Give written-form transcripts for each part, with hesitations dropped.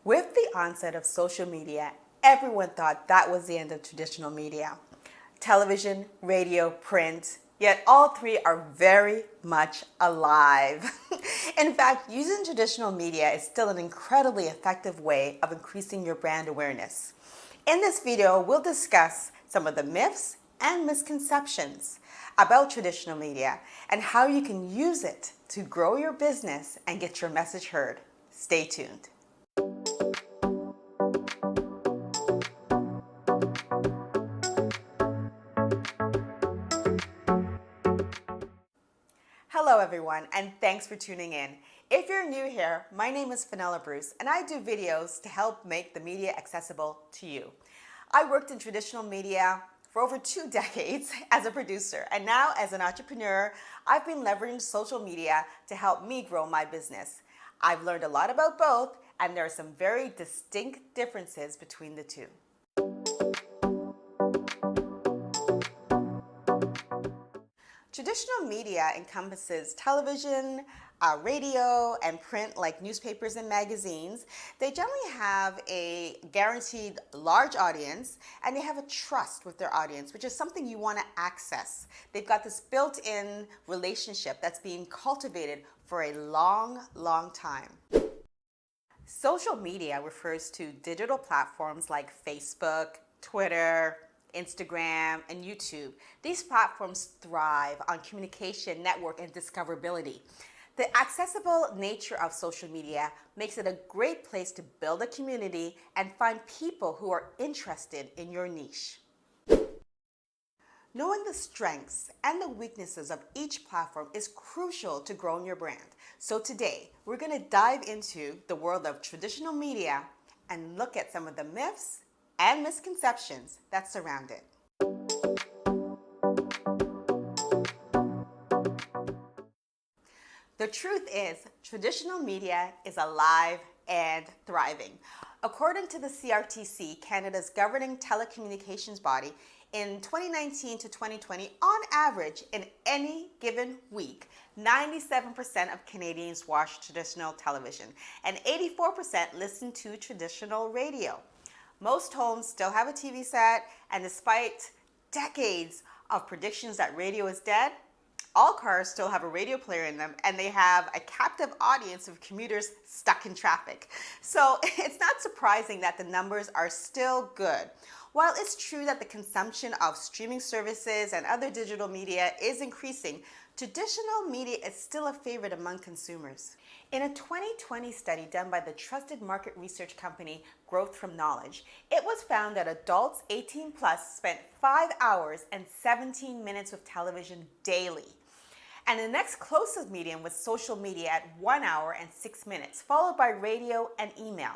With the onset of social media, everyone thought that was the end of traditional media. Television, radio, print, yet all three are very much alive. In fact, using traditional media is still an incredibly effective way of increasing your brand awareness. In this video, we'll discuss some of the myths and misconceptions about traditional media and how you can use it to grow your business and get your message heard. Stay tuned. Hello everyone, and thanks for tuning in. If you're new here, my name is Fenella Bruce and I do videos to help make the media accessible to you. I worked in traditional media for over 2 decades as a producer, and now as an entrepreneur, I've been leveraging social media to help me grow my business. I've learned a lot about both, and there are some very distinct differences between the two. Traditional media encompasses television, radio, and print like newspapers and magazines. They generally have a guaranteed large audience, and they have a trust with their audience, which is something you want to access. They've got this built-in relationship that's being cultivated for a long, long time. Social media refers to digital platforms like Facebook, Twitter, Instagram, and YouTube. These platforms thrive on communication, network, and discoverability. The accessible nature of social media makes it a great place to build a community and find people who are interested in your niche. Knowing the strengths and the weaknesses of each platform is crucial to growing your brand. So today, we're going to dive into the world of traditional media and look at some of the myths and misconceptions that surround it. The truth is, traditional media is alive and thriving. According to the CRTC, Canada's governing telecommunications body, in 2019 to 2020, on average, in any given week, 97% of Canadians watch traditional television and 84% listen to traditional radio. Most homes still have a TV set, and despite decades of predictions that radio is dead, all cars still have a radio player in them, and they have a captive audience of commuters stuck in traffic. So it's not surprising that the numbers are still good. While it's true that the consumption of streaming services and other digital media is increasing, traditional media is still a favorite among consumers. In a 2020 study done by the trusted market research company Growth from Knowledge, it was found that adults 18 plus spent 5 hours and 17 minutes with television daily. And the next closest medium was social media at 1 hour and 6 minutes, followed by radio and email.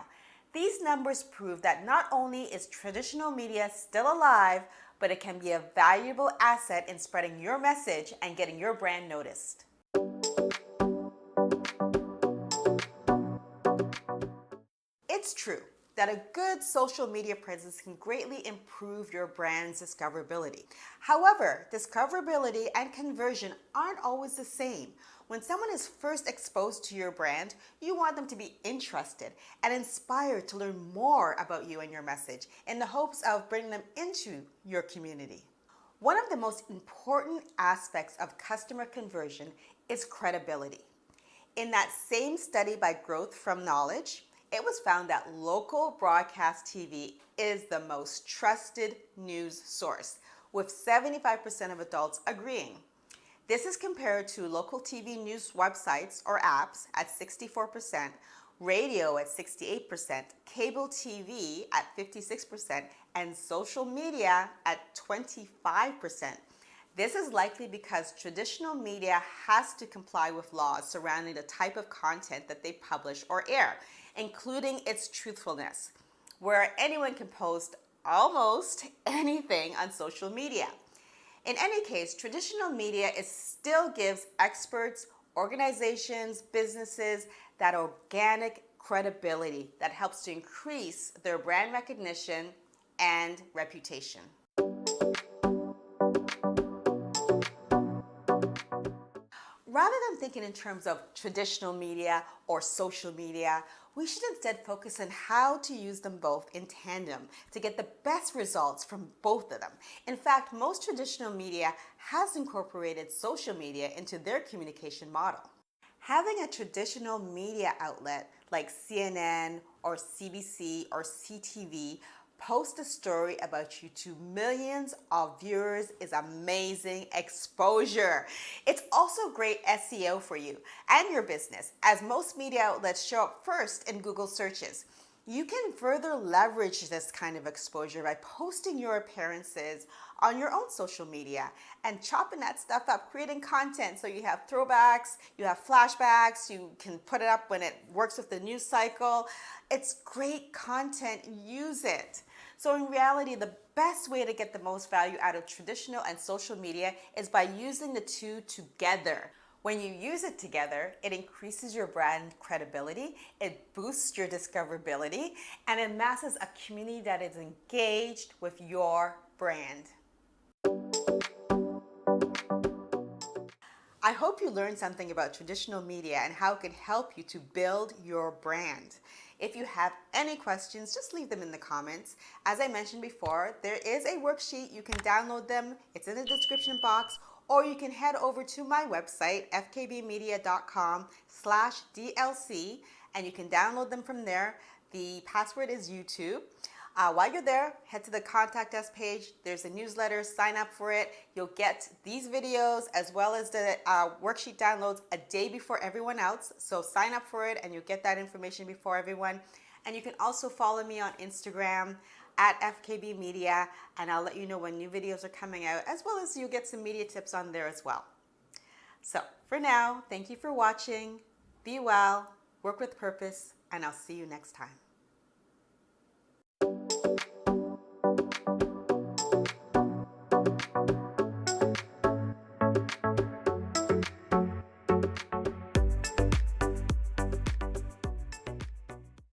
These numbers prove that not only is traditional media still alive, but it can be a valuable asset in spreading your message and getting your brand noticed. It's true that a good social media presence can greatly improve your brand's discoverability. However, discoverability and conversion aren't always the same. When someone is first exposed to your brand, you want them to be interested and inspired to learn more about you and your message in the hopes of bringing them into your community. One of the most important aspects of customer conversion is credibility. In that same study by Growth from Knowledge, it was found that local broadcast TV is the most trusted news source, with 75% of adults agreeing. This is compared to local TV news websites or apps at 64%, radio at 68%, cable TV at 56%, and social media at 25%. This is likely because traditional media has to comply with laws surrounding the type of content that they publish or air, including its truthfulness, where anyone can post almost anything on social media. In any case, traditional media still gives experts, organizations, businesses that organic credibility that helps to increase their brand recognition and reputation. Rather than thinking in terms of traditional media or social media, we should instead focus on how to use them both in tandem to get the best results from both of them. In fact, most traditional media has incorporated social media into their communication model. Having a traditional media outlet like CNN or CBC or CTV post a story about you to millions of viewers is amazing exposure. It's also great SEO for you and your business, as most media outlets show up first in Google searches. You can further leverage this kind of exposure by posting your appearances on your own social media and chopping that stuff up, creating content. So you have throwbacks, you have flashbacks, you can put it up when it works with the news cycle. It's great content, use it. So in reality, the best way to get the most value out of traditional and social media is by using the two together. When you use it together, it increases your brand credibility, it boosts your discoverability, and it amasses a community that is engaged with your brand. I hope you learned something about traditional media and how it can help you to build your brand. If you have any questions, just leave them in the comments. As I mentioned before, there is a worksheet. You can download them. It's in the description box, or you can head over to my website, fkbmedia.com/DLC, and you can download them from there. The password is YouTube. While you're there, head to the Contact Us page. There's a newsletter. Sign up for it. You'll get these videos as well as the worksheet downloads a day before everyone else. So sign up for it and you'll get that information before everyone. And you can also follow me on Instagram at FKB Media, and I'll let you know when new videos are coming out, as well as you'll get some media tips on there as well. So for now, thank you for watching. Be well, work with purpose, and I'll see you next time.